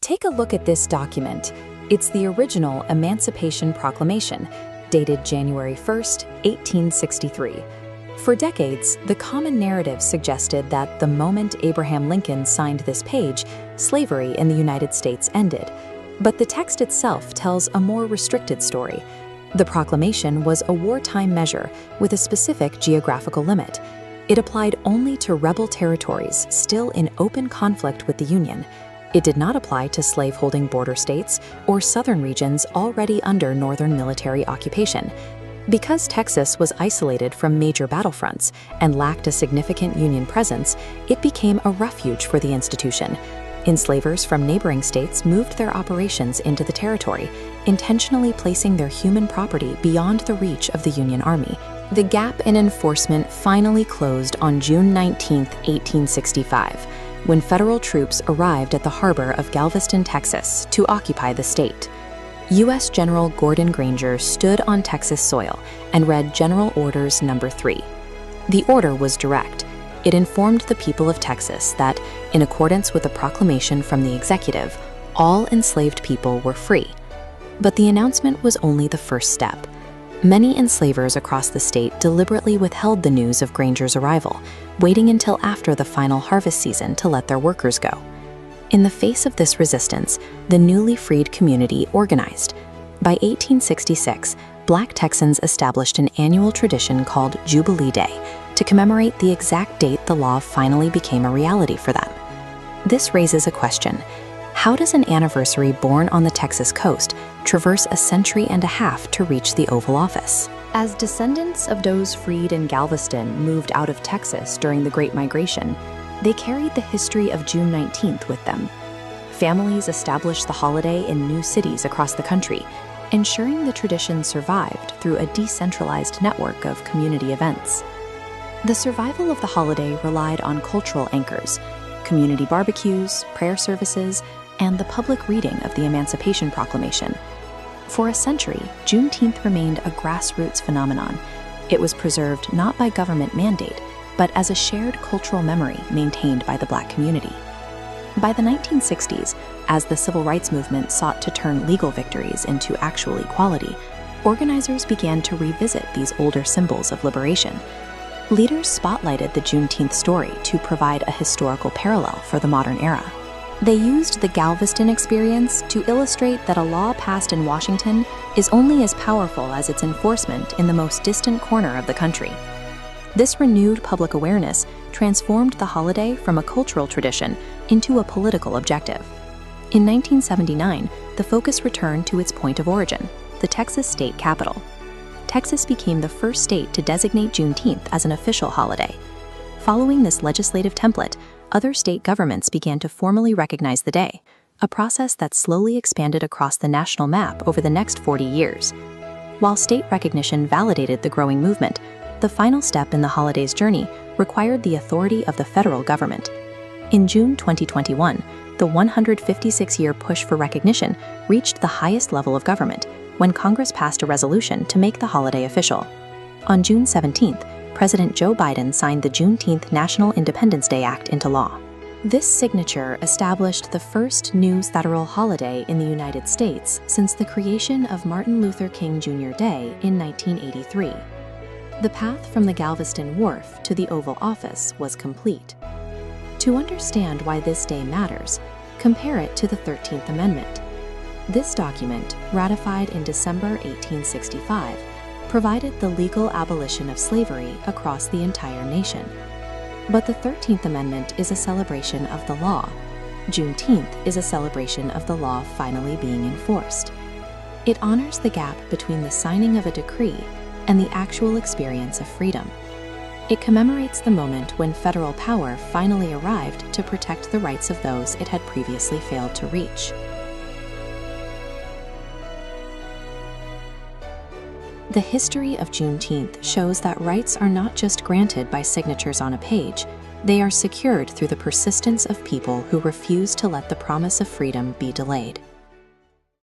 Take a look at this document. It's the original Emancipation Proclamation, dated January 1st, 1863. For decades, the common narrative suggested that the moment Abraham Lincoln signed this page, slavery in the United States ended. But the text itself tells a more restricted story. The proclamation was a wartime measure with a specific geographical limit. It applied only to rebel territories still in open conflict with the Union. It did not apply to slave-holding border states or southern regions already under Northern military occupation. Because Texas was isolated from major battlefronts and lacked a significant Union presence, it became a refuge for the institution. Enslavers from neighboring states moved their operations into the territory, intentionally placing their human property beyond the reach of the Union Army. The gap in enforcement finally closed on June 19, 1865, when federal troops arrived at the harbor of Galveston, Texas, to occupy the state. U.S. General Gordon Granger stood on Texas soil and read General Orders No. 3. The order was direct. It informed the people of Texas that, in accordance with a proclamation from the executive, all enslaved people were free. But the announcement was only the first step. Many enslavers across the state deliberately withheld the news of Granger's arrival, waiting until after the final harvest season to let their workers go. In the face of this resistance, the newly freed community organized. By 1866, Black Texans established an annual tradition called Jubilee Day to commemorate the exact date the law finally became a reality for them. This raises a question. How does an anniversary born on the Texas coast traverse a century and a half to reach the Oval Office? As descendants of those freed in Galveston moved out of Texas during the Great Migration, they carried the history of June 19th with them. Families established the holiday in new cities across the country, ensuring the tradition survived through a decentralized network of community events. The survival of the holiday relied on cultural anchors, community barbecues, prayer services, and the public reading of the Emancipation Proclamation. For a century, Juneteenth remained a grassroots phenomenon. It was preserved not by government mandate, but as a shared cultural memory maintained by the Black community. By the 1960s, as the civil rights movement sought to turn legal victories into actual equality, organizers began to revisit these older symbols of liberation. Leaders spotlighted the Juneteenth story to provide a historical parallel for the modern era. They used the Galveston experience to illustrate that a law passed in Washington is only as powerful as its enforcement in the most distant corner of the country. This renewed public awareness transformed the holiday from a cultural tradition into a political objective. In 1979, the focus returned to its point of origin, the Texas state capital. Texas became the first state to designate Juneteenth as an official holiday. Following this legislative template, other state governments began to formally recognize the day, a process that slowly expanded across the national map over the next 40 years. While state recognition validated the growing movement, the final step in the holiday's journey required the authority of the federal government. In June 2021, the 156-year push for recognition reached the highest level of government when Congress passed a resolution to make the holiday official. On June 17th, President Joe Biden signed the Juneteenth National Independence Day Act into law. This signature established the first new federal holiday in the United States since the creation of Martin Luther King Jr. Day in 1983. The path from the Galveston Wharf to the Oval Office was complete. To understand why this day matters, compare it to the 13th Amendment. This document, ratified in December 1865, provided the legal abolition of slavery across the entire nation. But the 13th Amendment is a celebration of the law. Juneteenth is a celebration of the law finally being enforced. It honors the gap between the signing of a decree and the actual experience of freedom. It commemorates the moment when federal power finally arrived to protect the rights of those it had previously failed to reach. The history of Juneteenth shows that rights are not just granted by signatures on a page, they are secured through the persistence of people who refuse to let the promise of freedom be delayed.